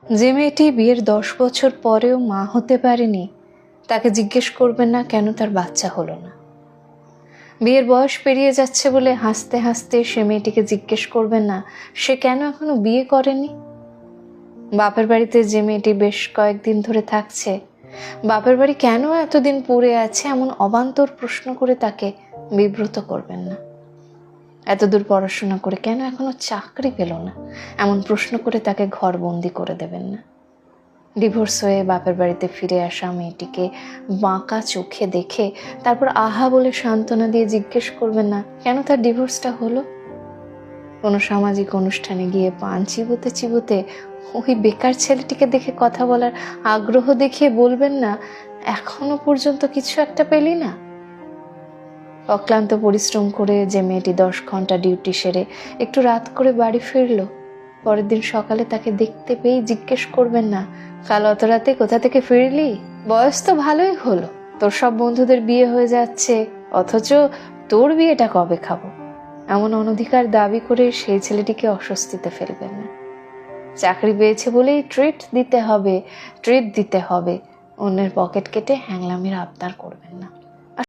যে মেয়েটি বিয়ের 10 বছর পরেও মা হতে পারেনি, তাকে জিজ্ঞেস করবেন না কেন তার বাচ্চা হলো না। বিয়ের বয়স পেরিয়ে যাচ্ছে বলে হাসতে হাসতে সে মেয়েটিকে জিজ্ঞেস করবেন না সে কেন এখনো বিয়ে করেনি। বাপের বাড়িতে যে মেয়েটি বেশ কয়েকদিন ধরে থাকছে, বাপের বাড়ি কেন এতদিন পড়ে আছে এমন অবান্তর প্রশ্ন করে তাকে বিব্রত করবেন না। এতদূর পড়াশোনা করে কেন এখনো চাকরি পেল না এমন প্রশ্ন করে তাকে ঘরবন্দি করে দেবেন না। ডিভোর্স হয়ে বাপের বাড়িতে ফিরে আসা মেয়েটিকে বাঁকা চোখে দেখে তারপর আহা বলে সান্ত্বনা দিয়ে জিজ্ঞেস করবেন না কেন তার ডিভোর্সটা হলো। কোনো সামাজিক অনুষ্ঠানে গিয়ে পান চিবোতে চিবোতে ওই বেকার ছেলেটিকে দেখে কথা বলার আগ্রহ দেখিয়ে বলবেন না এখনো পর্যন্ত কিছু একটা পেলি না। অক্লান্ত পরিশ্রম করে যে মেয়েটি 10 ঘন্টা ডিউটি সেরে একটু রাত করে বাড়ি ফিরলো, পরের দিন সকালে তাকে দেখতে পেয়ে জিজ্ঞেস করবেন না কাল অত রাতে কোথা থেকে ফিরলি, বয়স তো ভালোই হলো, তোর সব বন্ধুদের বিয়ে হয়ে যাচ্ছে, অথচ তোর বিয়েটা কবে খাবো। এমন অনধিকার দাবি করে সেই ছেলেটিকে অস্বস্তিতে ফেলবেন না। চাকরি পেয়েছে বলেই ট্রিট দিতে হবে, অন্যের পকেট কেটে হ্যাংলামির আবদার করবেন না।